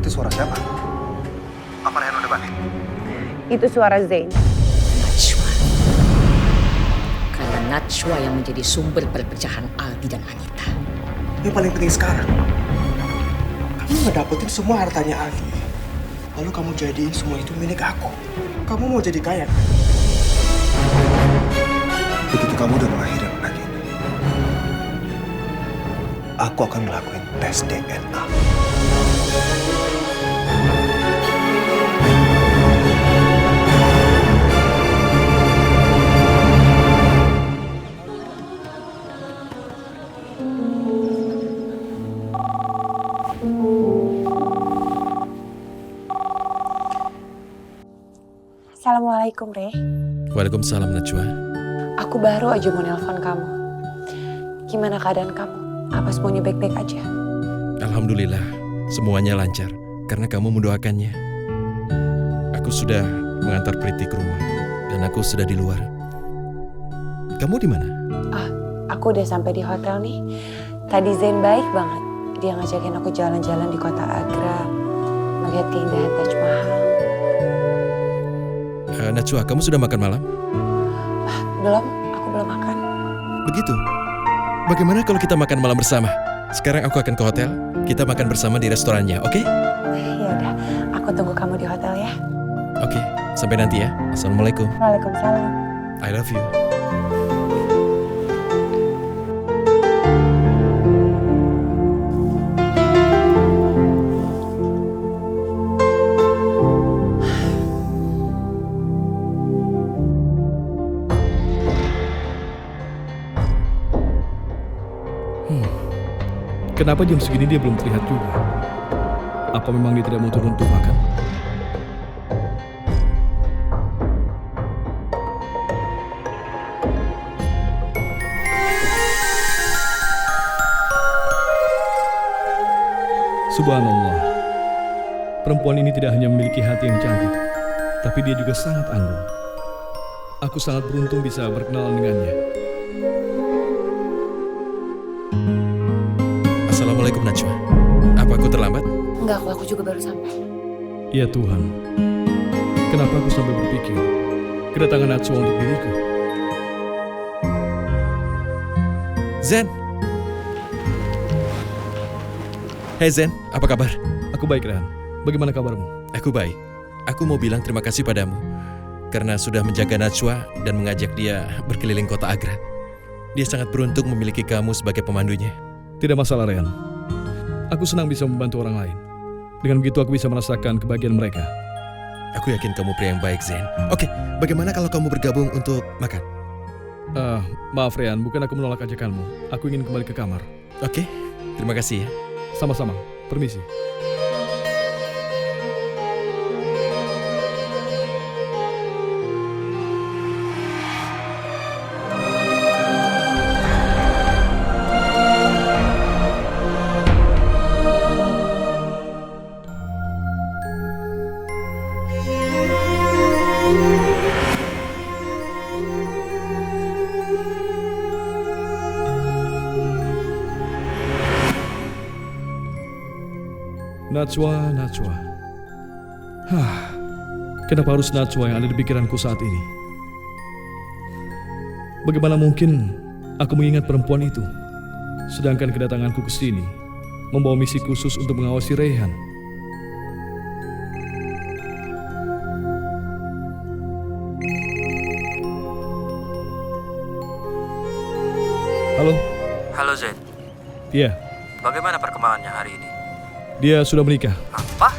Itu suara siapa? Apa Rehan udah balik? Itu suara Zain. Najwa. Karena Najwa yang menjadi sumber perpecahan Aldi dan Anita. Yang paling penting sekarang, kamu ngedapetin semua hartanya Aldi. Lalu kamu jadiin semua itu milik aku. Kamu mau jadi kaya. Begitu kamu udah melahirin anak ini, aku akan ngelakuin tes DNA. Assalamualaikum, Re. Waalaikumsalam, Najwa. Aku baru aja mau nelpon kamu. Gimana keadaan kamu? Apa semuanya baik-baik aja? Alhamdulillah, semuanya lancar karena kamu mendoakannya. Aku sudah mengantar Priti ke rumah dan aku sudah di luar. Kamu di mana? Aku udah sampai di hotel nih. Tadi Zain baik banget. Dia ngajakin aku jalan-jalan di kota Agra, melihat keindahan Taj Mahal. Najwa, kamu sudah makan malam? Belum, aku belum makan. Begitu. Bagaimana kalau kita makan malam bersama? Sekarang aku akan ke hotel, kita makan bersama di restorannya, oke? Ya udah, aku tunggu kamu di hotel ya. Oke, sampai nanti ya. Assalamualaikum. Waalaikumsalam. I love you. Kenapa jam segini dia belum terlihat juga? Apa memang dia tidak mau turun untuk makan? Subhanallah. Perempuan ini tidak hanya memiliki hati yang cantik, tapi dia juga sangat anggun. Aku sangat beruntung bisa berkenalan dengannya. Assalamualaikum, Najwa. Apa aku terlambat? Enggak, aku juga baru sampai. Ya Tuhan, kenapa aku sampai berpikir kedatangan Najwa untuk diriku? Zen. Hey Zen, apa kabar? Aku baik, Rehan. Bagaimana kabarmu? Aku baik. Aku mau bilang terima kasih padamu karena sudah menjaga Najwa dan mengajak dia berkeliling kota Agra. Dia sangat beruntung memiliki kamu sebagai pemandunya. Tidak masalah, Rehan. Aku senang bisa membantu orang lain. Dengan begitu aku bisa merasakan kebahagiaan mereka. Aku yakin kamu pria yang baik, Zen. Oke, bagaimana kalau kamu bergabung untuk makan? Maaf, Rehan. Bukan aku menolak ajakanmu. Aku ingin kembali ke kamar. Oke, terima kasih ya. Sama-sama. Permisi. Najwa. Kenapa harus Najwa yang ada di pikiranku saat ini? Bagaimana mungkin aku mengingat perempuan itu, sedangkan kedatanganku ke sini membawa misi khusus untuk mengawasi Rehan. Halo? Halo Zain, Iya, bagaimana perkembangannya hari ini? dia sudah menikah. Apa?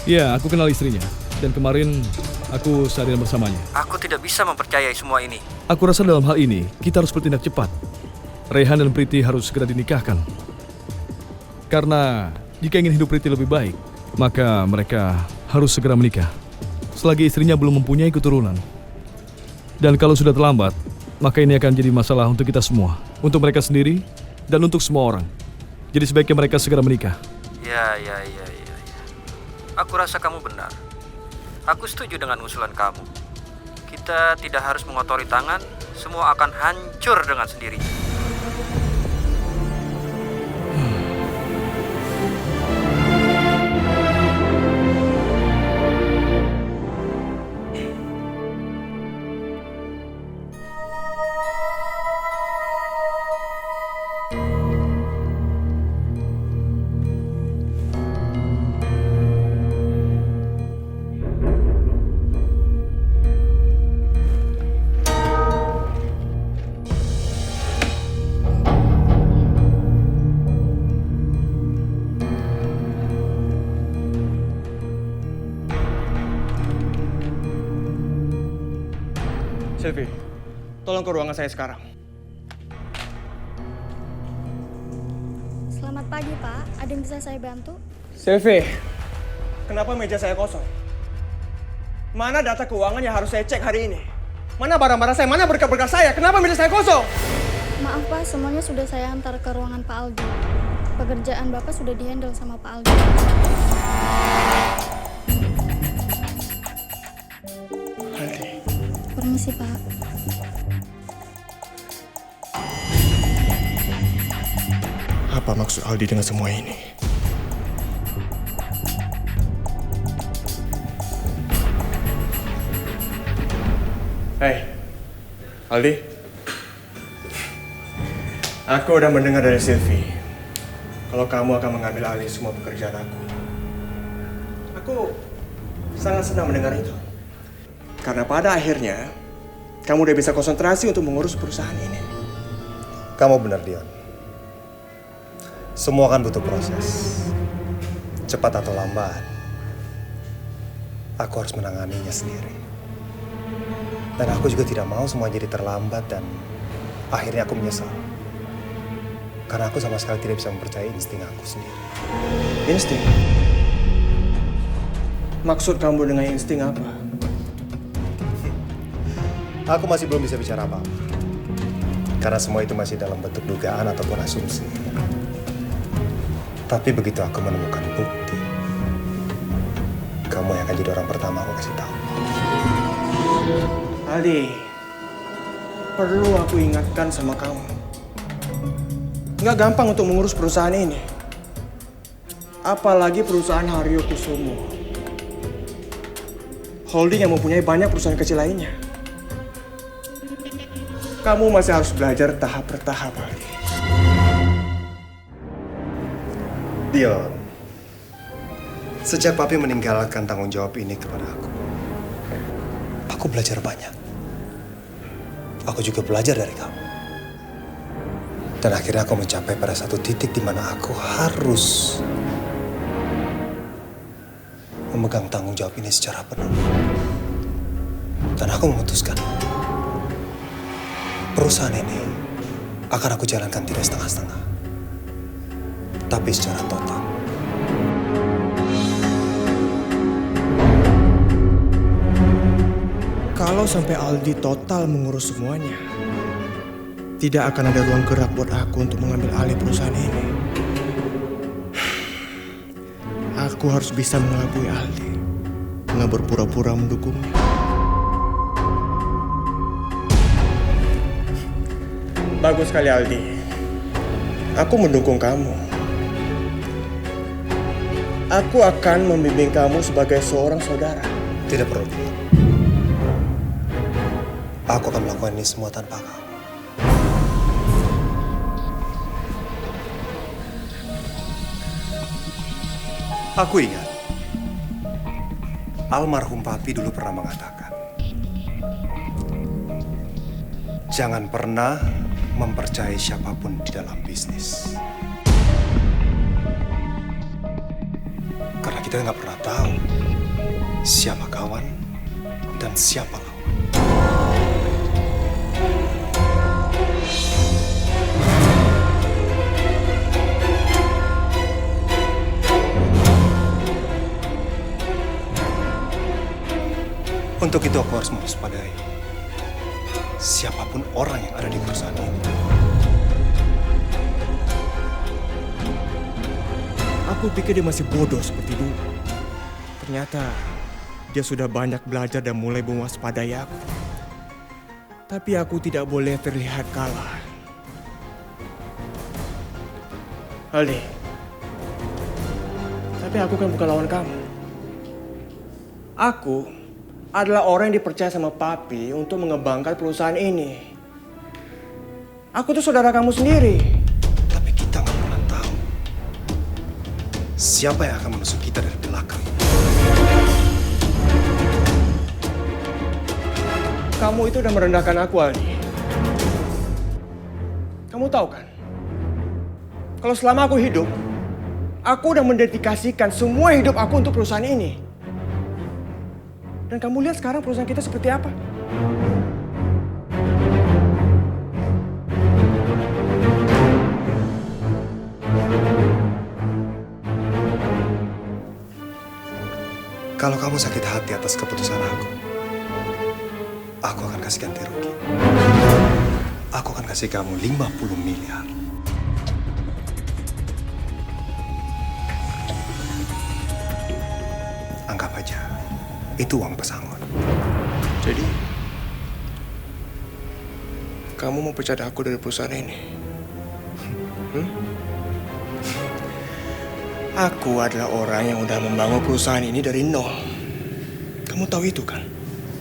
Iya, aku kenal istrinya. Dan kemarin aku seharian bersamanya. Aku tidak bisa mempercayai semua ini. Aku rasa dalam hal ini kita harus bertindak cepat. Rehan dan Priti harus segera dinikahkan. Karena jika ingin hidup Priti lebih baik, maka mereka harus segera menikah. Selagi istrinya belum mempunyai keturunan. Dan kalau sudah terlambat, maka ini akan jadi masalah untuk kita semua. Untuk mereka sendiri dan untuk semua orang. Jadi sebaiknya mereka segera menikah. Ya. Aku rasa kamu benar. Aku setuju dengan usulan kamu. Kita tidak harus mengotori tangan, semua akan hancur dengan sendirinya. Sylvie, tolong ke ruangan saya sekarang. Selamat pagi, Pak. Ada yang bisa saya bantu? Sylvie, kenapa meja saya kosong? Mana data keuangan yang harus saya cek hari ini? Mana barang-barang saya? Mana berkas-berkas saya? Kenapa meja saya kosong? Maaf, Pak. Semuanya sudah saya antar ke ruangan Pak Aldi. Pekerjaan Bapak sudah dihandle sama Pak Aldi. Aldi. Permisi, Pak. Apa maksud Aldi dengan semua ini? Hei, Aldi. Aku udah mendengar dari Sylvie kalau kamu akan mengambil alih semua pekerjaan aku. Aku sangat senang mendengar itu. Karena pada akhirnya kamu udah bisa konsentrasi untuk mengurus perusahaan ini. Kamu benar, Dion. Semua kan butuh proses. Cepat atau lambat, aku harus menanganinya sendiri. Dan aku juga tidak mau semua jadi terlambat dan akhirnya aku menyesal. Karena aku sama sekali tidak bisa mempercayai insting aku sendiri. Insting? Maksud kamu dengan insting apa? Aku masih belum bisa bicara apa-apa. Karena semua itu masih dalam bentuk dugaan ataupun asumsi. Tapi begitu aku menemukan bukti, kamu yang akan jadi orang pertama aku kasih tahu. Aldi, perlu aku ingatkan sama kamu. Nggak gampang untuk mengurus perusahaan ini. Apalagi perusahaan Haryo Kusumo. Holding yang mempunyai banyak perusahaan kecil lainnya. Kamu masih harus belajar tahap per tahap, Aldi. Dion, sejak papi meninggalkan tanggung jawab ini kepada aku belajar banyak. Aku juga belajar dari kamu. Dan akhirnya aku mencapai pada satu titik di mana aku harus memegang tanggung jawab ini secara penuh. Dan aku memutuskan, perusahaan ini akan aku jalankan tidak setengah-setengah, tapi secara total. Kalau sampai Aldi total mengurus semuanya, tidak akan ada ruang gerak buat aku untuk mengambil alih perusahaan ini. Aku harus bisa mengelabui Aldi, nggak berpura-pura mendukungnya. Bagus sekali, Aldi. Aku mendukung kamu. Aku akan membimbing kamu sebagai seorang saudara. Tidak perlu. Aku akan melakukan ini semua tanpa kamu. Aku ingat, almarhum papi dulu pernah mengatakan, jangan pernah mempercayai siapapun di dalam bisnis. Karena kita nggak pernah tahu siapa kawan dan siapa lawan. Untuk itu aku harus mewaspadai siapapun orang yang ada di perusahaan ini. Aku pikir dia masih bodoh seperti dulu. Ternyata dia sudah banyak belajar dan mulai mewaspadai aku. Tapi aku tidak boleh terlihat kalah. Aldi, tapi aku kan bukan lawan kamu. Aku adalah orang yang dipercaya sama papi untuk mengembangkan perusahaan ini. Aku tuh saudara kamu sendiri. Tapi kita nggak pernah tahu siapa yang akan menusuk kita dari belakang. Kamu itu udah merendahkan aku, Aldi. Kamu tahu kan? Kalau selama aku hidup, aku udah mendedikasikan semua hidup aku untuk perusahaan ini. Dan kamu lihat sekarang perusahaan kita seperti apa? Kalau kamu sakit hati atas keputusan aku akan kasih ganti rugi. Aku akan kasih kamu 50 miliar. Anggap aja, itu uang pesangon. Jadi, kamu mau pecat aku dari perusahaan ini? Aku adalah orang yang udah membangun perusahaan ini dari nol. Kamu tahu itu kan?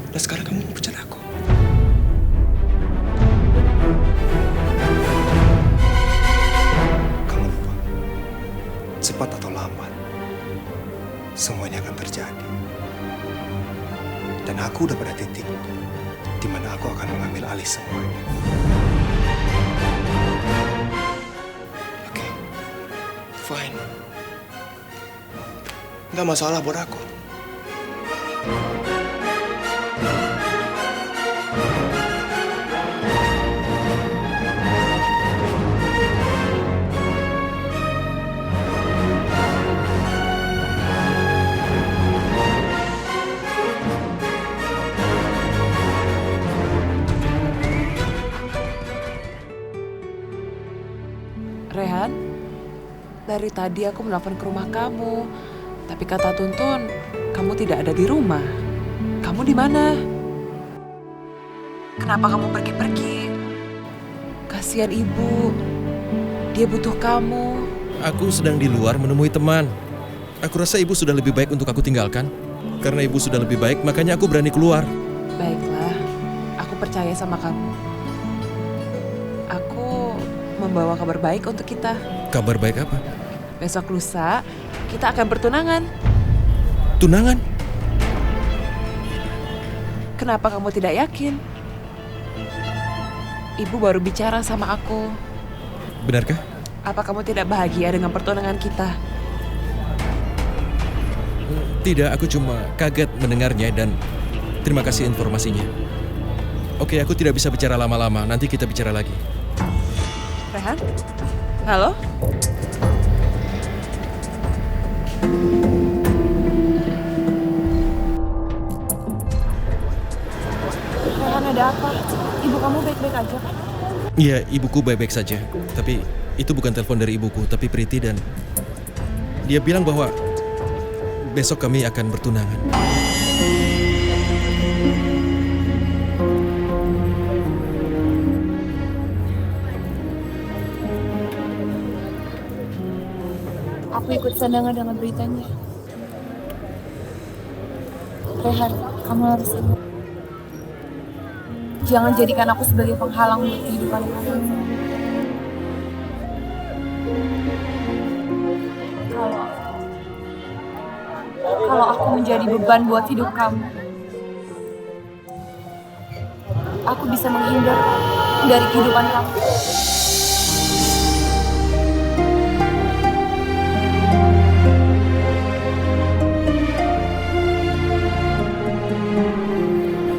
Dan sekarang kamu mau pecat aku. Kamu lupa, cepat atau lambat, semuanya akan terjadi. Dan aku udah pada titik di mana aku akan mengambil alih semuanya. Oke, fine. Nggak masalah buat aku. Rehan, dari tadi aku menelpon ke rumah kamu, tapi kata Tuntun, kamu tidak ada di rumah. Kamu di mana? Kenapa kamu pergi-pergi? Kasihan ibu, dia butuh kamu. Aku sedang di luar menemui teman. Aku rasa ibu sudah lebih baik untuk aku tinggalkan. Karena ibu sudah lebih baik, makanya aku berani keluar. Baiklah, aku percaya sama kamu. Aku membawa kabar baik untuk kita. Kabar baik apa? Besok lusa, kita akan bertunangan. Tunangan? Kenapa kamu tidak yakin? Ibu baru bicara sama aku. Benarkah? Apa kamu tidak bahagia dengan pertunangan kita? Tidak, aku cuma kaget mendengarnya dan terima kasih informasinya. Oke, aku tidak bisa bicara lama-lama. Nanti kita bicara lagi. Rehan? Halo? Rehan, ada apa? Ibu kamu baik-baik aja kan? Iya, ibuku baik-baik saja. Tapi itu bukan telepon dari ibuku, tapi Priti dan dia bilang bahwa besok kami akan bertunangan. Aku ikut senang dengan beritanya. Rehan, kamu harus ingat. Jangan jadikan aku sebagai penghalang buat kehidupan kamu. Kalau aku menjadi beban buat hidup kamu, aku bisa menghindar dari kehidupan kamu.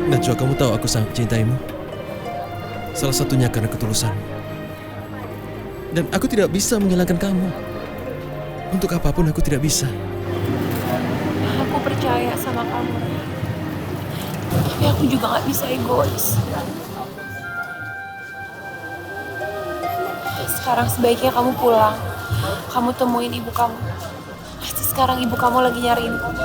Najwa, kamu tahu aku sangat mencintaimu. Salah satunya karena ketulusan. Dan aku tidak bisa menghilangkan kamu. Untuk apapun aku tidak bisa. Aku percaya sama kamu. Tapi aku juga gak bisa egois. Sekarang sebaiknya kamu pulang. Kamu temuin ibu kamu. Pasti sekarang ibu kamu lagi nyariin kamu.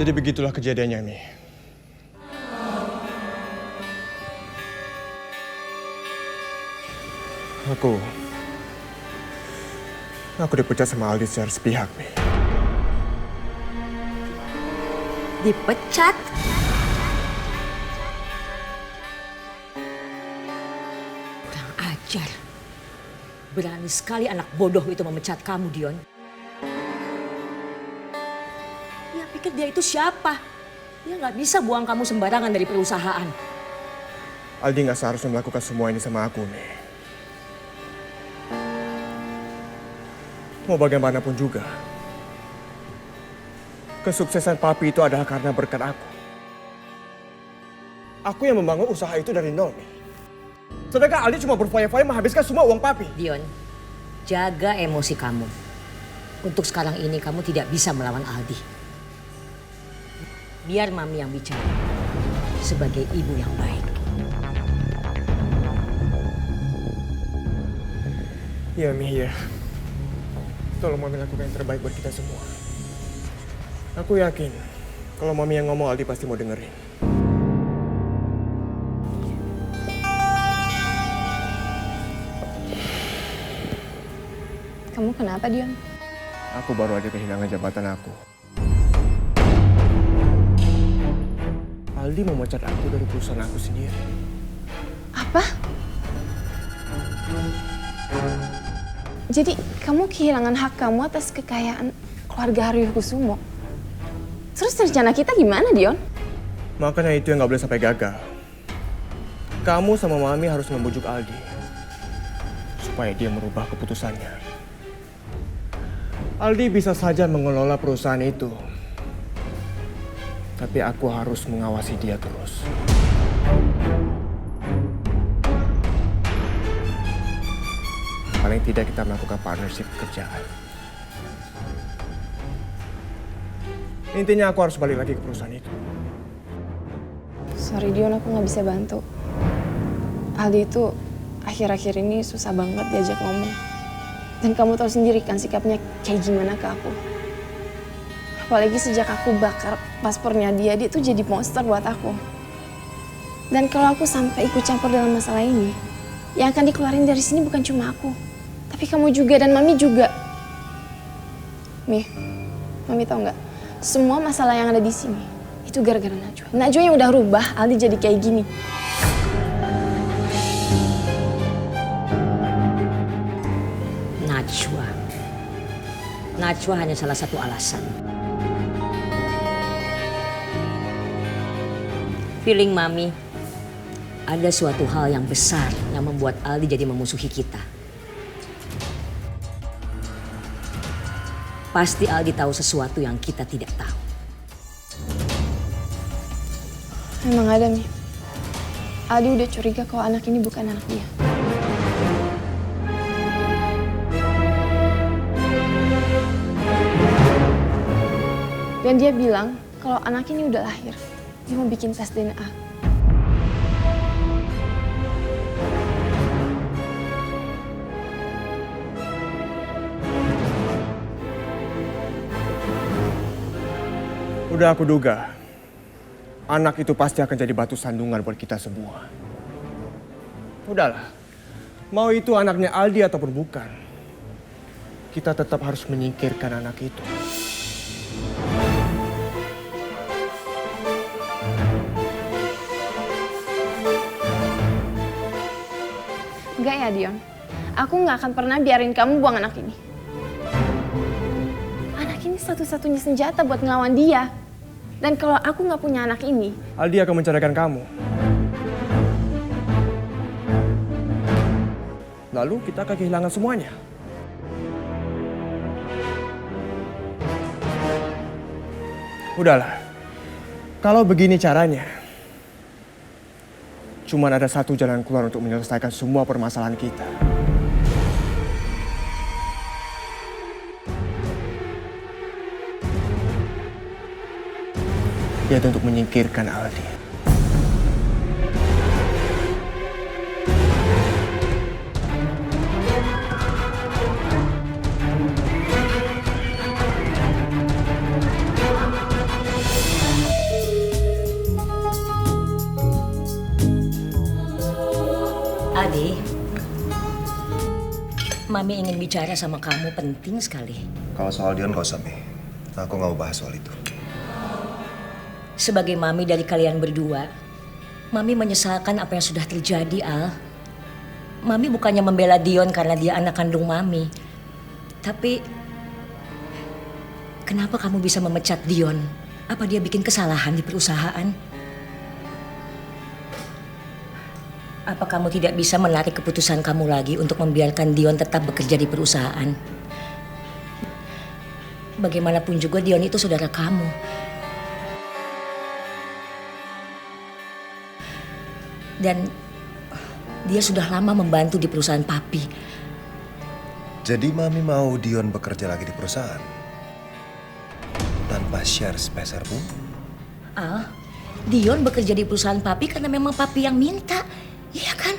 Jadi begitulah kejadiannya, Mi. Aku dipecat sama Aldi secara sepihak, Mi. Dipecat? Kurang ajar. Berani sekali anak bodoh itu memecat kamu, Dion. pikir dia itu siapa? Dia nggak bisa buang kamu sembarangan dari perusahaan. Aldi nggak seharusnya melakukan semua ini sama aku, nih. Mau bagaimanapun juga, kesuksesan papi itu adalah karena berkat aku. Aku yang membangun usaha itu dari nol, nih. Sedangkan Aldi cuma berfoya-foya menghabiskan semua uang papi. Dion, jaga emosi kamu. Untuk sekarang ini kamu tidak bisa melawan Aldi. Biar Mami yang bicara sebagai ibu yang baik. Ya, Mi, ya. Tolong Mami lakukan yang terbaik buat kita semua. Aku yakin kalau Mami yang ngomong Aldi pasti mau dengerin. Kamu kenapa, Dion? Aku baru aja kehilangan jabatan aku. Aldi memecat aku dari perusahaan aku sendiri. Apa? Jadi kamu kehilangan hak kamu atas kekayaan keluarga Haryokusumo. Terus rencana kita gimana, Dion? Makanya itu yang nggak boleh sampai gagal. Kamu sama Mami harus membujuk Aldi supaya dia merubah keputusannya. Aldi bisa saja mengelola perusahaan itu, tapi aku harus mengawasi dia terus. Paling tidak kita melakukan partnership pekerjaan. Intinya aku harus balik lagi ke perusahaan itu. Sorry, Dion, aku nggak bisa bantu. Aldi itu akhir-akhir ini susah banget diajak ngomong. Dan kamu tahu sendiri kan sikapnya kayak gimana ke aku. Apalagi sejak aku bakar paspornya dia tuh jadi monster buat aku. Dan kalau aku sampai ikut campur dalam masalah ini, yang akan dikeluarin dari sini bukan cuma aku, tapi kamu juga dan Mami juga. Mami tahu nggak? Semua masalah yang ada di sini itu gara-gara Najwa. Najwa yang udah rubah Aldi jadi kayak gini. Najwa hanya salah satu alasan. Feeling Mami, ada suatu hal yang besar yang membuat Aldi jadi memusuhi kita. Pasti Aldi tahu sesuatu yang kita tidak tahu. Memang ada, Mi. Aldi udah curiga kalau anak ini bukan anak dia. Dan dia bilang kalau anak ini udah lahir, dia mau bikin tes DNA. Udah aku duga, anak itu pasti akan jadi batu sandungan buat kita semua. Udahlah, mau itu anaknya Aldi ataupun bukan, kita tetap harus menyingkirkan anak itu. Enggak ya, Dion. Aku nggak akan pernah biarin kamu buang anak ini. Anak ini satu-satunya senjata buat ngelawan dia. Dan kalau aku nggak punya anak ini, Aldi akan menceraikan kamu. Lalu kita akan kehilangan semuanya. Udahlah, kalau begini caranya, cuman ada satu jalan keluar untuk menyelesaikan semua permasalahan kita. Yaitu untuk menyingkirkan Aldi. Adi, Mami ingin bicara sama kamu, penting sekali. Kalau soal Dion gak usah, Mi. Aku gak mau bahas soal itu. Sebagai Mami dari kalian berdua, Mami menyesalkan apa yang sudah terjadi, Al. Mami bukannya membela Dion karena dia anak kandung Mami. Tapi, kenapa kamu bisa memecat Dion Apa dia bikin kesalahan di perusahaan? Apa kamu tidak bisa menarik keputusan kamu lagi untuk membiarkan Dion tetap bekerja di perusahaan? Bagaimanapun juga Dion itu saudara kamu. Dan dia sudah lama membantu di perusahaan papi. Jadi Mami mau Dion bekerja lagi di perusahaan? Tanpa share sepeser pun? Al, Dion bekerja di perusahaan papi karena memang papi yang minta. Iya kan?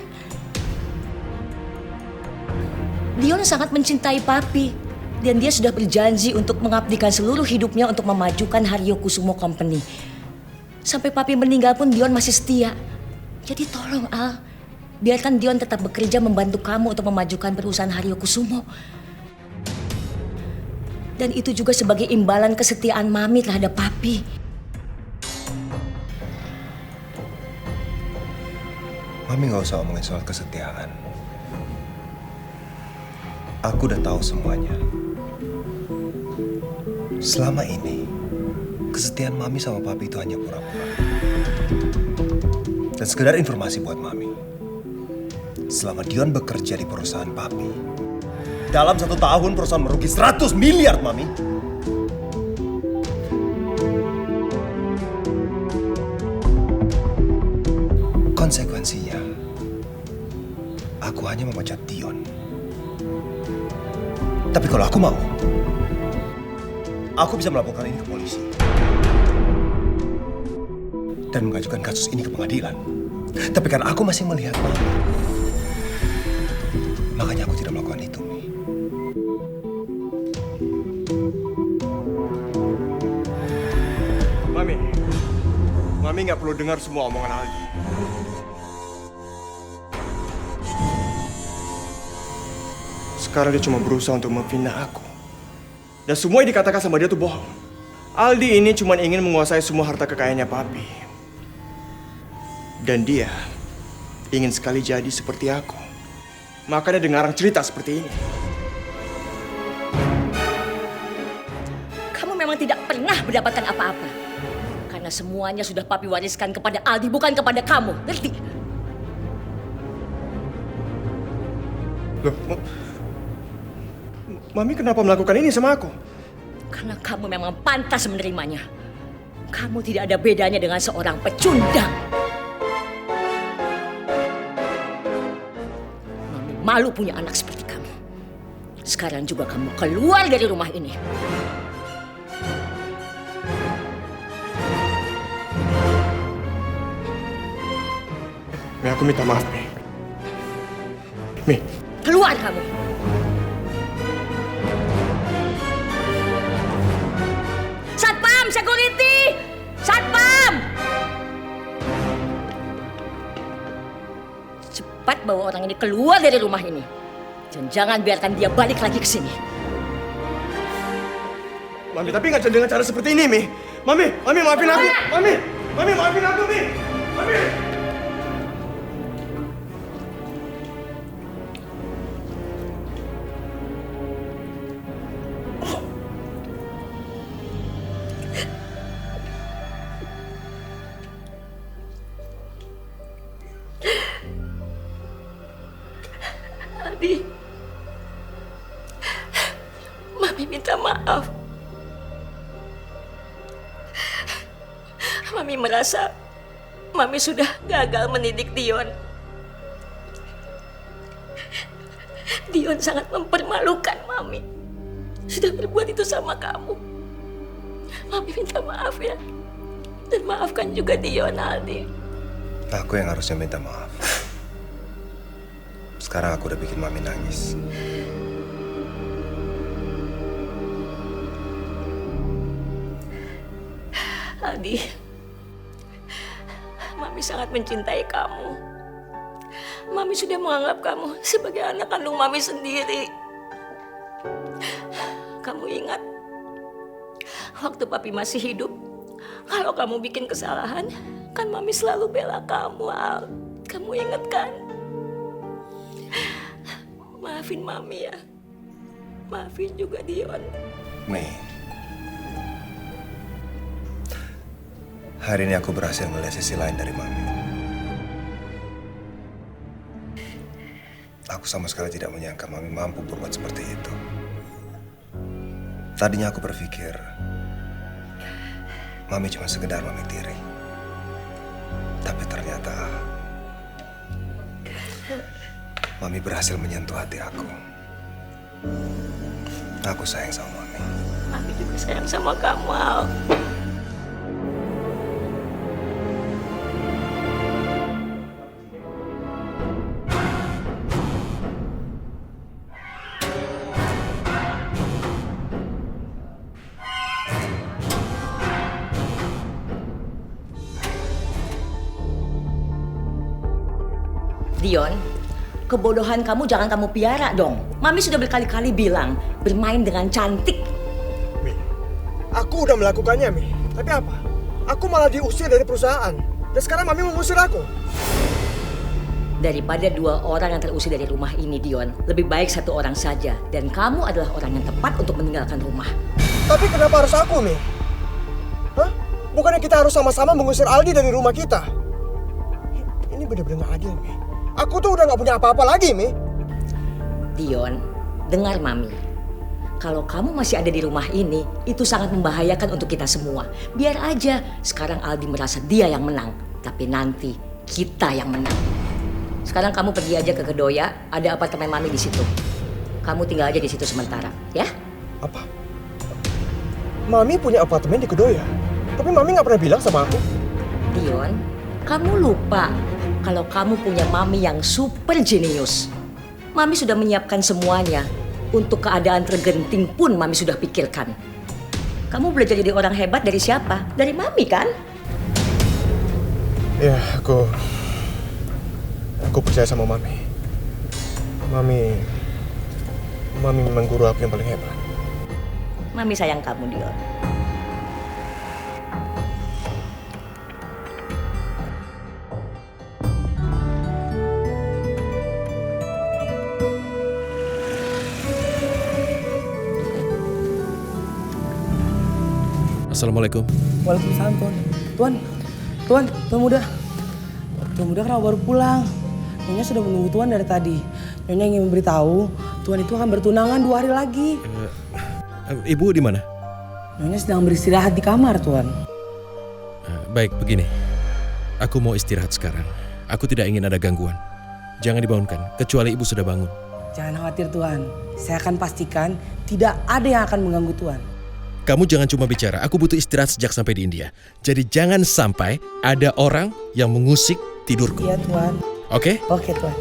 Dion sangat mencintai papi. Dan dia sudah berjanji untuk mengabdikan seluruh hidupnya untuk memajukan Haryo Kusumo Company. Sampai papi meninggal pun Dion masih setia. Jadi tolong Al, biarkan Dion tetap bekerja membantu kamu untuk memajukan perusahaan Haryo Kusumo. Dan itu juga sebagai imbalan kesetiaan Mami terhadap papi. Mami nggak usah omongin soal kesetiaan. Aku udah tahu semuanya. Selama ini, kesetiaan Mami sama Papi itu hanya pura-pura. Dan sekedar informasi buat Mami. Selama Dion bekerja di perusahaan Papi, dalam 1 tahun perusahaan merugi 100 miliar, Mami. Konsekuensinya, aku hanya memecat Dion. Tapi kalau aku mau, aku bisa melaporkan ini ke polisi. Dan mengajukan kasus ini ke pengadilan. Tapi karena aku masih melihat Mama, makanya aku tidak melakukan itu, Mi. Mami nggak perlu dengar semua omongan Aldi. Sekarang dia cuma berusaha untuk memfitnah aku. Dan semua yang dikatakan sama dia tuh bohong. Aldi ini cuma ingin menguasai semua harta kekayaannya papi. Dan dia ingin sekali jadi seperti aku. Makanya dia ngarang cerita seperti ini. Kamu memang tidak pernah mendapatkan apa-apa. Karena semuanya sudah papi wariskan kepada Aldi, bukan kepada kamu. Ngerti? Loh, Mami kenapa melakukan ini sama aku? Karena kamu memang pantas menerimanya. Kamu tidak ada bedanya dengan seorang pecundang. Mami malu punya anak seperti kamu. Sekarang juga kamu keluar dari rumah ini. Mi, aku minta maaf, Mi. Mi. Keluar kamu. Satpam, security! Satpam! Cepat bawa orang ini keluar dari rumah ini. Dan jangan biarkan dia balik lagi ke sini. Mami, tapi nggak dengan cara seperti ini, Mi. Mami maafin aku. Mami maafin aku, Mi. Mami. Aldi, Mami minta maaf. Mami merasa Mami sudah gagal mendidik Dion. Dion sangat mempermalukan Mami. Sudah berbuat itu sama kamu. Mami minta maaf ya. Dan maafkan juga Dion, Aldi. Aku yang harusnya minta maaf. Sekarang aku udah bikin Mami nangis. Aldi, Mami sangat mencintai kamu. Mami sudah menganggap kamu sebagai anak kandung Mami sendiri. Kamu ingat, waktu Papi masih hidup, kalau kamu bikin kesalahan, kan Mami selalu bela kamu, Al. Kamu ingat kan? Maafin Mami ya. Maafin juga Dion. Nih, Hari ini aku berhasil melihat sisi lain dari Mami. Aku sama sekali tidak menyangka Mami mampu berbuat seperti itu. Tadinya aku berpikir Mami cuma sekedar Mami tiri. Tapi ternyata Mami berhasil menyentuh hati aku. Aku sayang sama Mami. Mami juga sayang sama kamu, Al. Dion, kebodohan kamu jangan kamu piara dong. Mami sudah berkali-kali bilang, bermain dengan cantik. Mi, aku udah melakukannya, Mi. Tapi apa? Aku malah diusir dari perusahaan. Dan sekarang Mami mengusir aku. Daripada 2 orang yang terusir dari rumah ini, Dion, lebih baik 1 orang saja. Dan kamu adalah orang yang tepat untuk meninggalkan rumah. Tapi kenapa harus aku, Mi? Hah? Bukannya kita harus sama-sama mengusir Aldi dari rumah kita? Ini bener-bener gak adil, Mi. Aku tuh udah gak punya apa-apa lagi, Mi. Dion, dengar Mami. Kalau kamu masih ada di rumah ini, itu sangat membahayakan untuk kita semua. Biar aja sekarang Aldi merasa dia yang menang. Tapi nanti kita yang menang. Sekarang kamu pergi aja ke Kedoya, ada apartemen Mami di situ. Kamu tinggal aja di situ sementara, ya? Apa? Mami punya apartemen di Kedoya? Tapi Mami gak pernah bilang sama aku. Dion, kamu lupa kalau kamu punya Mami yang super jenius. Mami sudah menyiapkan semuanya. Untuk keadaan tergenting pun Mami sudah pikirkan. Kamu belajar jadi orang hebat dari siapa? Dari Mami kan? Ya, aku percaya sama Mami. Mami memang guru aku yang paling hebat. Mami sayang kamu, Dion. Assalamualaikum. Waalaikumsalam, Tuan. Tuan muda kenapa baru pulang? Nyonya sudah menunggu Tuan dari tadi. Nyonya ingin memberitahu, Tuan itu akan bertunangan 2 hari lagi. Ibu di mana? Nyonya sedang beristirahat di kamar, Tuan. Baik, begini. Aku mau istirahat sekarang. Aku tidak ingin ada gangguan. Jangan dibangunkan, kecuali ibu sudah bangun. Jangan khawatir, Tuan. Saya akan pastikan tidak ada yang akan mengganggu Tuan. Kamu jangan cuma bicara, aku butuh istirahat sejak sampai di India. Jadi jangan sampai ada orang yang mengusik tidurku. Iya, Tuan. Oke? Oke, Tuan.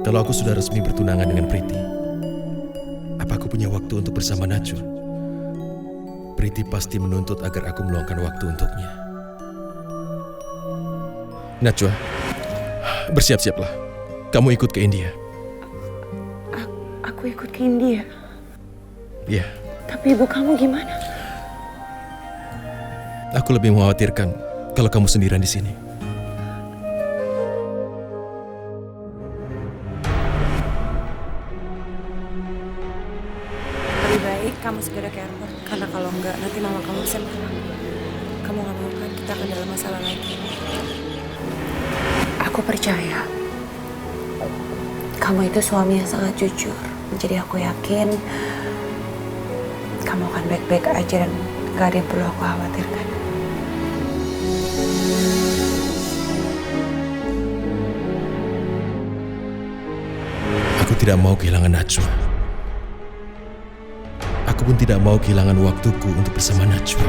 Kalau aku sudah resmi bertunangan dengan Priti, apa aku punya waktu untuk bersama Najwa? Priti pasti menuntut agar aku meluangkan waktu untuknya. Najwa, bersiap-siaplah. Kamu ikut ke India. Aku ikut ke India. Iya, Tapi ibu kamu gimana? aku lebih mengkhawatirkan kalau kamu sendirian di sini. Lebih baik kamu segera ke airport. Karena kalau enggak, nanti mama kamu bisa marah. Kamu gak mau kan kita akan dalam masalah lagi. Aku percaya. Kamu itu suami yang sangat jujur. Jadi aku yakin kamu akan baik-baik aja dan gak ada yang perlu aku khawatirkan. Aku tidak mau kehilangan Najwa. Aku pun tidak mau kehilangan waktuku untuk bersama Najwa.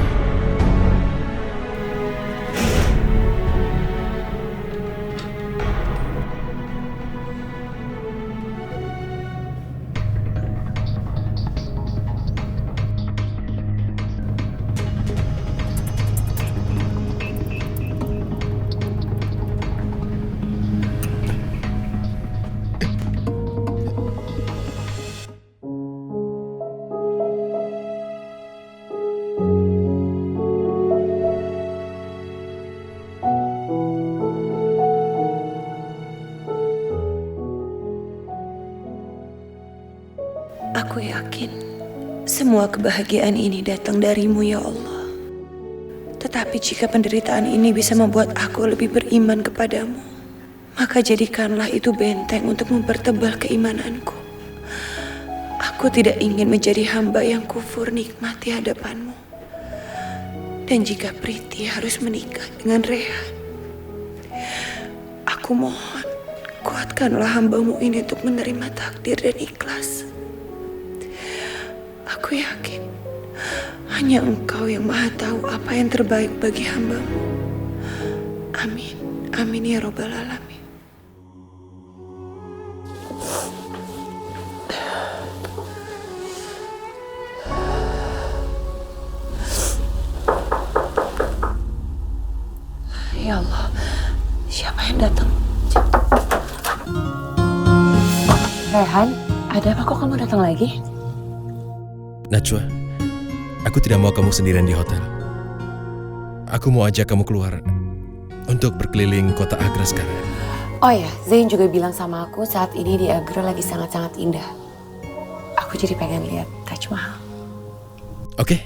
Aku yakin semua kebahagiaan ini datang darimu ya Allah. Tetapi jika penderitaan ini bisa membuat aku lebih beriman kepadamu, maka jadikanlah itu benteng untuk mempertebal keimananku. Aku tidak ingin menjadi hamba yang kufur nikmat di hadapanmu. Dan jika Priti harus menikah dengan Rehan, aku mohon kuatkanlah hambamu ini untuk menerima takdir dan ikhlas. Aku yakin hanya Engkau yang Maha tahu apa yang terbaik bagi hambamu. Amin. Amin ya Robbal Alamin. Ya Allah, siapa yang datang? Rehan, ada apa kok kamu datang lagi? Najwa, aku tidak mau kamu sendirian di hotel. Aku mau ajak kamu keluar untuk berkeliling kota Agra sekarang. Oh ya, Zain juga bilang sama aku saat ini di Agra lagi sangat-sangat indah. Aku jadi pengen lihat Taj Mahal. Oke,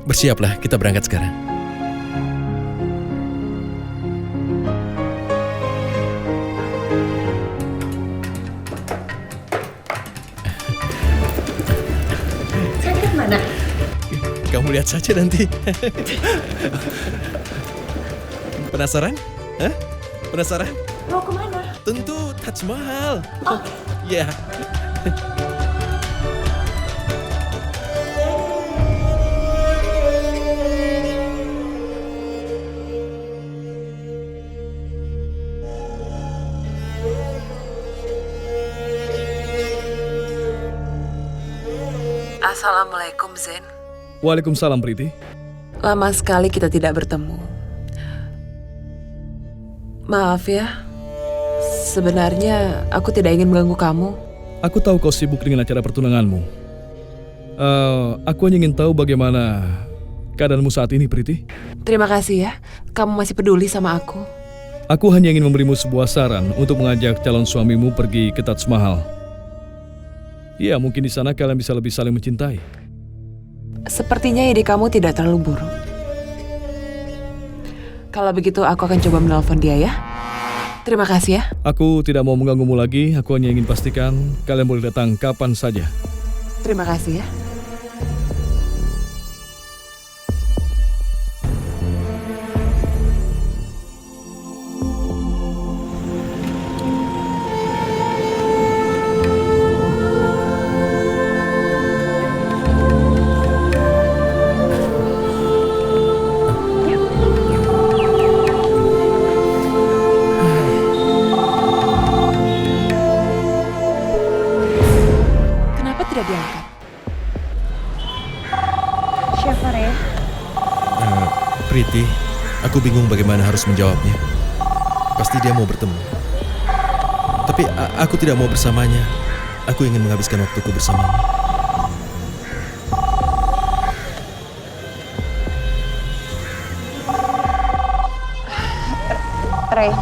bersiaplah, kita berangkat sekarang. Kamu lihat saja nanti. Penasaran? Hah? Penasaran? Mau kemana? Tentu Taj Mahal. Oh. Ya. Assalamualaikum Zain. Waalaikumsalam Priti. Lama sekali kita tidak bertemu. Maaf ya, sebenarnya aku tidak ingin mengganggu kamu. Aku tahu kau sibuk dengan acara pertunanganmu. Aku hanya ingin tahu bagaimana keadaanmu saat ini, Priti. Terima kasih ya, kamu masih peduli sama aku. Aku hanya ingin memberimu sebuah saran untuk mengajak calon suamimu pergi ke Taj Mahal. Ya, mungkin di sana kalian bisa lebih saling mencintai. Sepertinya ide kamu tidak terlalu buruk. Kalau begitu aku akan coba menelpon dia ya. Terima kasih ya. Aku tidak mau mengganggumu lagi, aku hanya ingin pastikan kalian boleh datang kapan saja. Terima kasih ya. Priti, aku bingung bagaimana harus menjawabnya. Pasti dia mau bertemu. Tapi aku tidak mau bersamanya. Aku ingin menghabiskan waktuku bersamanya. Ray,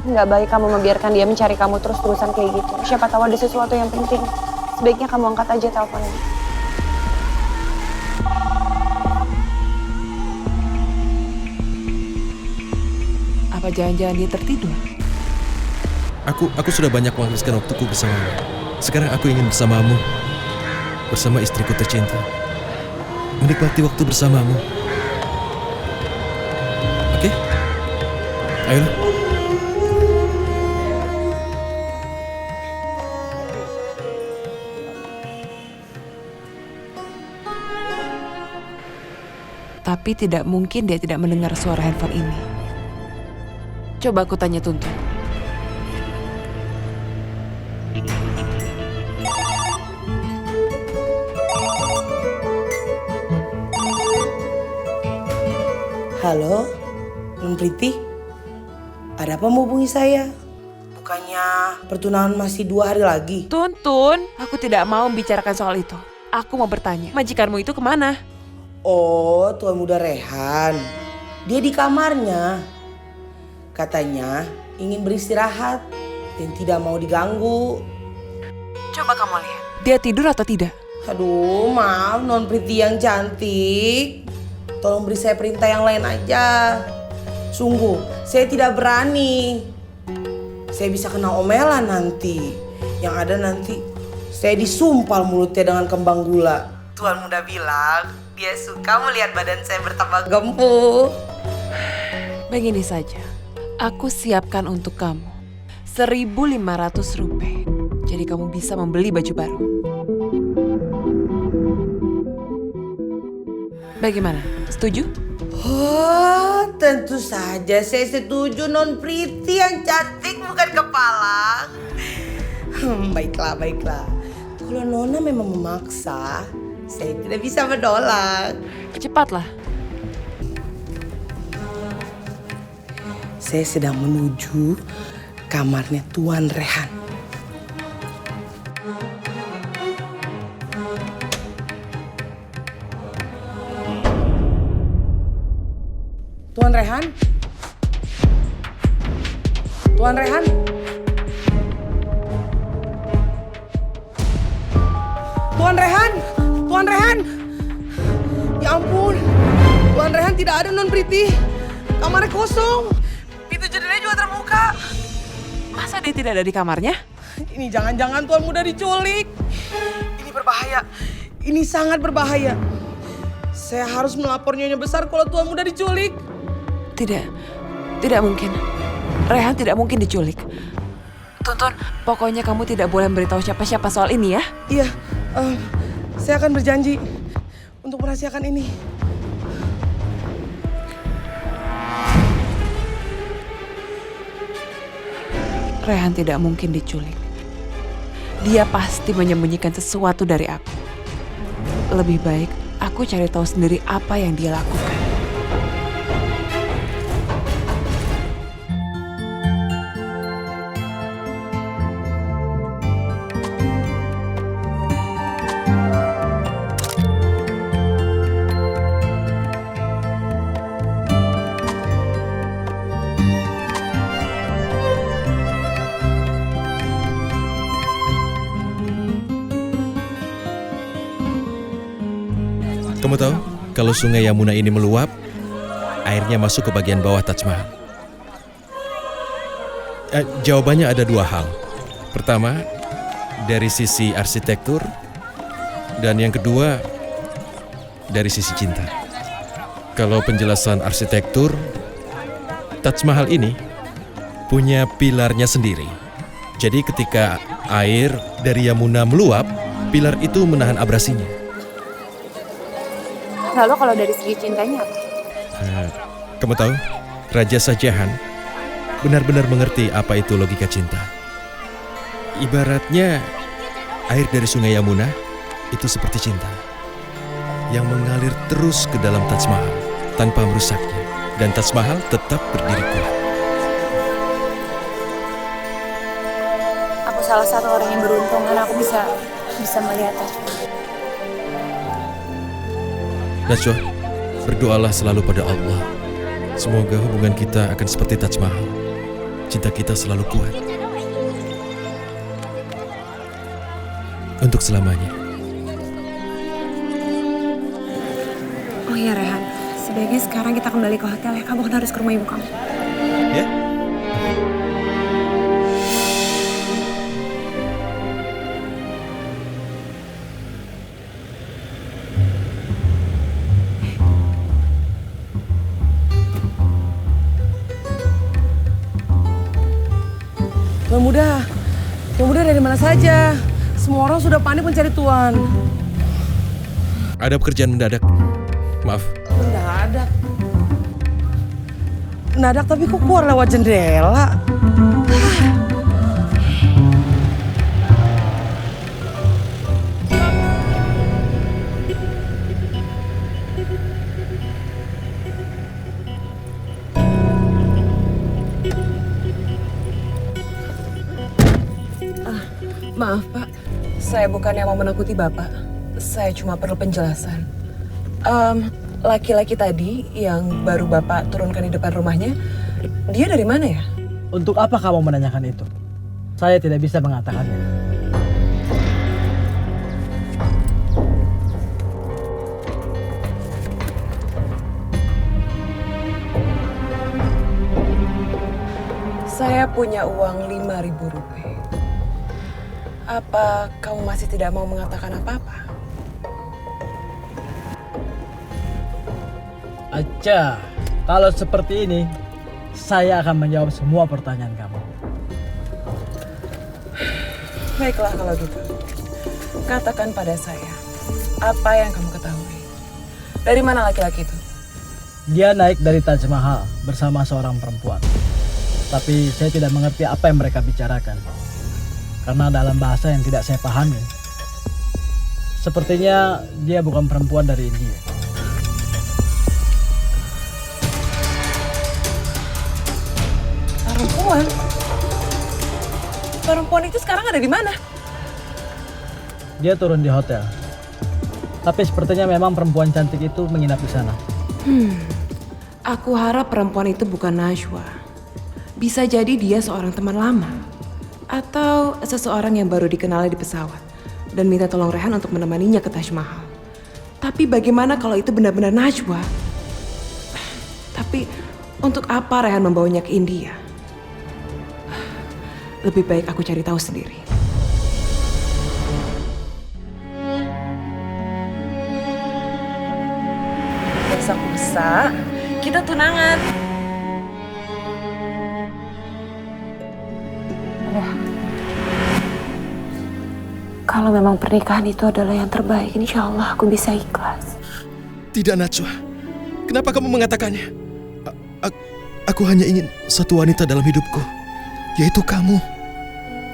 nggak baik kamu membiarkan dia mencari kamu terus-terusan kayak gitu. Siapa tahu ada sesuatu yang penting. Sebaiknya kamu angkat aja teleponnya. Apa jangan-jangan dia tertidur? Aku sudah banyak menghabiskan waktuku bersamamu. Sekarang aku ingin bersamamu. Bersama istriku tercinta. Menikmati waktu bersamamu. Oke? Ayolah. Tapi tidak mungkin dia tidak mendengar suara handphone ini. Coba aku tanya Tuntun. Halo, Non Priti. Ada apa mau hubungi saya? Bukannya pertunangan masih 2 hari lagi? Tuntun, aku tidak mau membicarakan soal itu. Aku mau bertanya, majikanmu itu kemana? Oh, tuan muda Rehan. Dia di kamarnya. Katanya ingin beristirahat dan tidak mau diganggu. Coba kamu lihat. Dia tidur atau tidak? Aduh, maaf Non Priti yang cantik. Tolong beri saya perintah yang lain aja. Sungguh, saya tidak berani. Saya bisa kena omelan nanti. Yang ada nanti saya disumpal mulutnya dengan kembang gula. Tuan muda bilang dia suka melihat badan saya bertambah gemuk. Begini saja, aku siapkan untuk kamu 1.500 rupiah. Jadi kamu bisa membeli baju baru. Bagaimana? Setuju? Oh, tentu saja saya setuju Non Priti yang cantik bukan kepala. Baiklah, baiklah. Kalau Nona memang memaksa, saya tidak bisa menolak. Cepatlah. Saya sedang menuju kamarnya Tuan Rehan. Tuan Rehan? Tuan Rehan? Tuan Rehan? Tuan Rehan? Ya ampun, Tuan Rehan tidak ada Non Priti. Kamarnya kosong. Pintu jendelanya juga terbuka. Masa dia tidak ada di kamarnya? Ini jangan-jangan Tuan muda diculik. Ini berbahaya. Ini sangat berbahaya. Saya harus melapor Nyonya Besar kalau Tuan muda diculik. Tidak mungkin. Rehan tidak mungkin diculik. Tuntun, pokoknya kamu tidak boleh memberitahu siapa-siapa soal ini ya. Iya, saya akan berjanji untuk merahasiakan ini. Rehan tidak mungkin diculik. Dia pasti menyembunyikan sesuatu dari aku. Lebih baik aku cari tahu sendiri apa yang dia lakukan. Kamu tahu, kalau sungai Yamuna ini meluap, airnya masuk ke bagian bawah Taj Mahal. Jawabannya ada dua hal. Pertama, dari sisi arsitektur, dan yang kedua, dari sisi cinta. Kalau penjelasan arsitektur, Taj Mahal ini punya pilarnya sendiri. Jadi ketika air dari Yamuna meluap, pilar itu menahan abrasinya. Lalu kalau dari segi cintanya apa? Kamu tahu, Raja Shahjahan benar-benar mengerti apa itu logika cinta. Ibaratnya air dari sungai Yamuna itu seperti cinta yang mengalir terus ke dalam Taj Mahal tanpa merusaknya, dan Taj Mahal tetap berdiri kuat. Aku salah satu orang yang beruntung karena aku bisa melihat Taj Mahal. Najwa, berdoalah selalu pada Allah. Semoga hubungan kita akan seperti Taj Mahal. Cinta kita selalu kuat. Untuk selamanya. Oh iya Rehan, sebaiknya sekarang kita kembali ke hotel ya. Kamu kan harus ke rumah ibu kamu. Ya? Tuan muda dari mana saja? Semua orang sudah panik mencari Tuan. Ada pekerjaan mendadak. Maaf. Mendadak tapi kok keluar lewat jendela? Maaf Pak, saya bukan yang mau menakuti Bapak. Saya cuma perlu penjelasan. Laki-laki tadi yang baru Bapak turunkan di depan rumahnya, dia dari mana ya? Untuk apa kamu menanyakan itu? Saya tidak bisa mengatakannya. Saya punya uang 5.000 rupiah. Apa kamu masih tidak mau mengatakan apa-apa? Acha, kalau seperti ini, saya akan menjawab semua pertanyaan kamu. Baiklah kalau gitu. Katakan pada saya, apa yang kamu ketahui? Dari mana laki-laki itu? Dia naik dari Taj Mahal bersama seorang perempuan. Tapi saya tidak mengerti apa yang mereka bicarakan. Karena dalam bahasa yang tidak saya pahami. Sepertinya dia bukan perempuan dari India. Perempuan? Perempuan itu sekarang ada di mana? Dia turun di hotel. Tapi sepertinya memang perempuan cantik itu menginap di sana. Aku harap perempuan itu bukan Najwa. Bisa jadi dia seorang teman lama. Atau seseorang yang baru dikenal di pesawat. Dan minta tolong Rehan untuk menemaninya ke Taj Mahal. Tapi bagaimana kalau itu benar-benar Najwa? Tapi untuk apa Rehan membawanya ke India? Lebih baik aku cari tahu sendiri. Besok lusa, kita tunangan. Kalau memang pernikahan itu adalah yang terbaik, insya Allah aku bisa ikhlas. Tidak, Najwa. Kenapa kamu mengatakannya? Aku hanya ingin satu wanita dalam hidupku, yaitu kamu,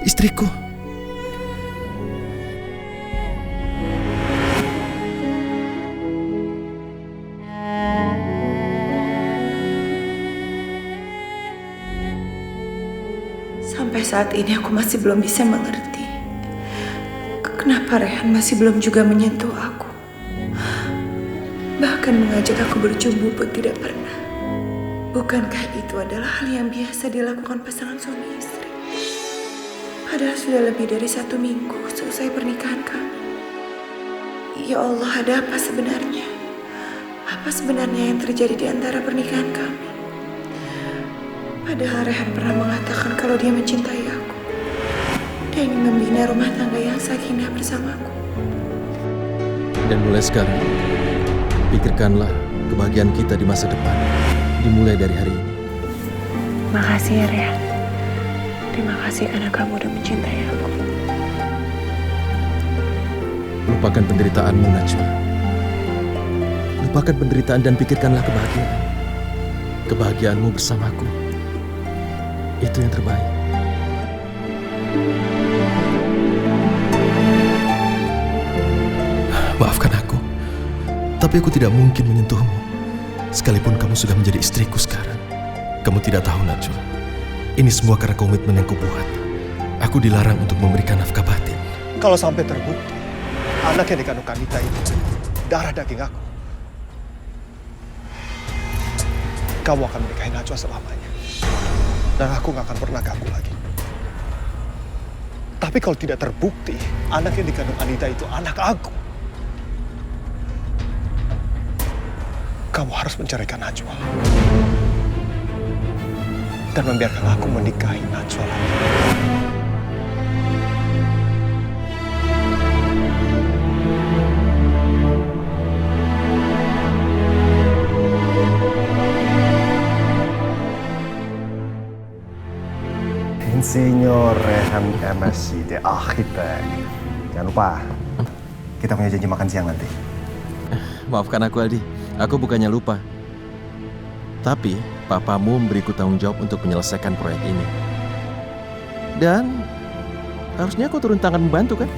istriku. Sampai saat ini aku masih belum bisa mengerti. Kenapa Rehan masih belum juga menyentuh aku. Bahkan mengajak aku berjumpa pun tidak pernah. Bukankah itu adalah hal yang biasa dilakukan pasangan suami istri? Padahal sudah lebih dari 1 minggu selesai pernikahan kami. Ya Allah, ada apa sebenarnya? Apa sebenarnya yang terjadi di antara pernikahan kami? Padahal Rehan pernah mengatakan kalau dia mencintai aku. Dia ingin membina rumah tangga yang sakinah bersamaku. Dan mulai sekarang, pikirkanlah kebahagiaan kita di masa depan. Dimulai dari hari ini. Makasih ya Rehan. Terima kasih karena kamu udah mencintai aku. Lupakan penderitaanmu, Najwa. Lupakan penderitaan dan pikirkanlah kebahagiaan. Kebahagiaanmu bersamaku. Itu yang terbaik. Maafkan aku, tapi aku tidak mungkin menyentuhmu. Sekalipun kamu sudah menjadi istriku sekarang. Kamu tidak tahu, Najwa. Ini semua karena komitmen yang kubuat. Aku dilarang untuk memberikan nafkah batin. Kalau sampai terbukti, anak yang dikandung Kanita itu darah daging aku, kamu akan menikahi Najwa selamanya. Dan aku gak akan pernah ganggu lagi. Tapi kalau tidak terbukti, anak yang dikandung Anita itu anak aku, kamu harus menceraikan Najwa. Dan membiarkan aku menikahi Najwa lagi. Insinyur Rehan MSc, The Architect. Jangan lupa, kita punya janji makan siang nanti. Maafkan aku, Aldi. Aku bukannya lupa. Tapi, papamu memberiku tanggung jawab untuk menyelesaikan proyek ini. Dan, harusnya aku turun tangan membantu, kan?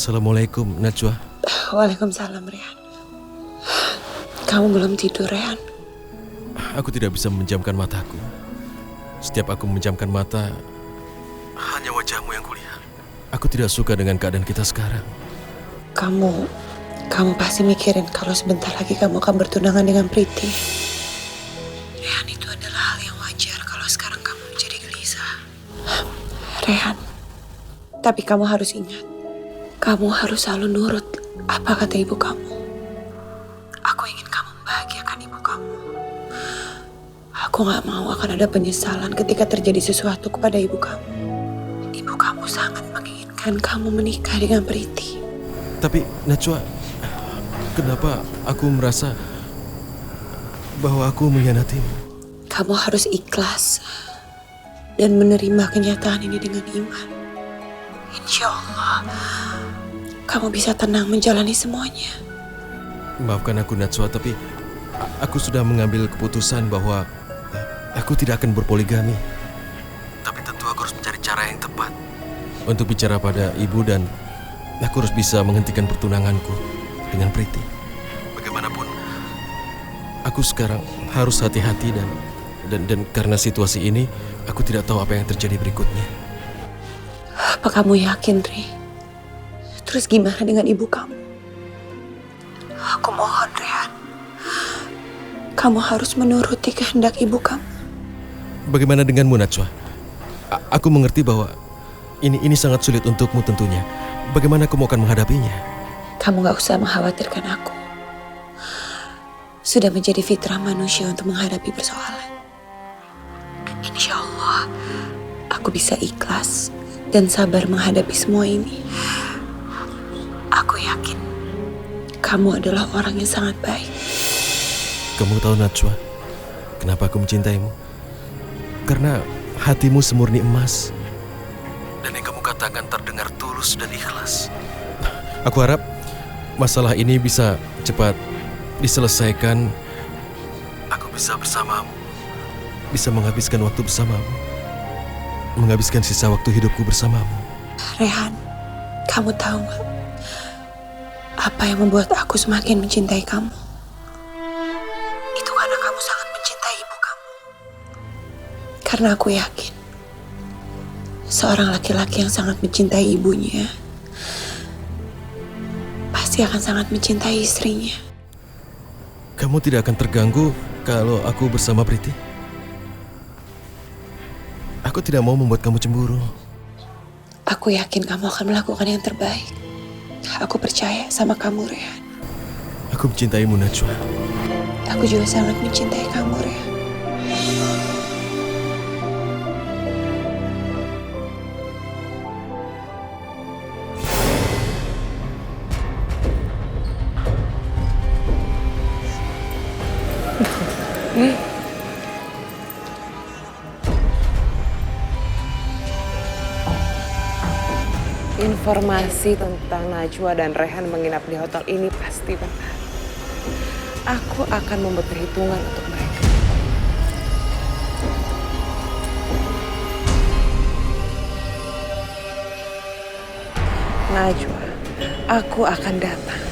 Assalamualaikum, Najwa. Waalaikumsalam, Rehan. Kamu belum tidur, Rehan? Aku tidak bisa memejamkan mataku. Setiap aku memejamkan mata, hanya wajahmu yang kulihat. Aku tidak suka dengan keadaan kita sekarang. Kamu pasti mikirin kalau sebentar lagi kamu akan bertunangan dengan Priti. Rehan, itu adalah hal yang wajar kalau sekarang kamu menjadi gelisah. Rehan, tapi kamu harus ingat, kamu harus selalu nurut apa kata ibu kamu. Aku ingin kamu membahagiakan ibu kamu. Aku gak mau akan ada penyesalan ketika terjadi sesuatu kepada ibu kamu. Ibu kamu sangat menginginkan kamu menikah dengan Priti. Tapi, Najwa, kenapa aku merasa bahwa aku mengkhianatimu? Kamu harus ikhlas dan menerima kenyataan ini dengan iman. Insya Allah, kamu bisa tenang menjalani semuanya. Maafkan aku, Najwa, tapi aku sudah mengambil keputusan bahwa aku tidak akan berpoligami. Tapi tentu aku harus mencari cara yang tepat untuk bicara pada ibu, dan aku harus bisa menghentikan pertunanganku dengan Priti. Bagaimanapun, aku sekarang harus hati-hati dan karena situasi ini, aku tidak tahu apa yang terjadi berikutnya. Apa kamu yakin, Ri? Terus gimana dengan ibu kamu? Aku mohon, Rehan. Kamu harus menuruti kehendak ibu kamu. Bagaimana denganmu, Najwa? Aku mengerti bahwa ini sangat sulit untukmu tentunya. Bagaimana kamu akan menghadapinya? Kamu gak usah mengkhawatirkan aku. Sudah menjadi fitrah manusia untuk menghadapi persoalan. Insya Allah, aku bisa ikhlas dan sabar menghadapi semua ini. Aku yakin kamu adalah orang yang sangat baik. Kamu tahu, Najwa, kenapa aku mencintaimu? Karena hatimu semurni emas. Dan yang kamu katakan terdengar tulus dan ikhlas. Aku harap masalah ini bisa cepat diselesaikan. Aku bisa bersamamu, bisa menghabiskan waktu bersamamu, menghabiskan sisa waktu hidupku bersamamu. Rehan, kamu tahu gak apa yang membuat aku semakin mencintai kamu? Itu karena kamu sangat mencintai ibu kamu. Karena aku yakin seorang laki-laki yang sangat mencintai ibunya pasti akan sangat mencintai istrinya. Kamu tidak akan terganggu kalau aku bersama Priti? Aku tidak mau membuat kamu cemburu. Aku yakin kamu akan melakukan yang terbaik. Aku percaya sama kamu, Rehan. Aku mencintaimu, Najwa. Aku juga sangat mencintai kamu, Rehan. Informasi tentang Najwa dan Rehan menginap di hotel ini pasti benar. Aku akan membuat perhitungan untuk mereka. Najwa, aku akan datang.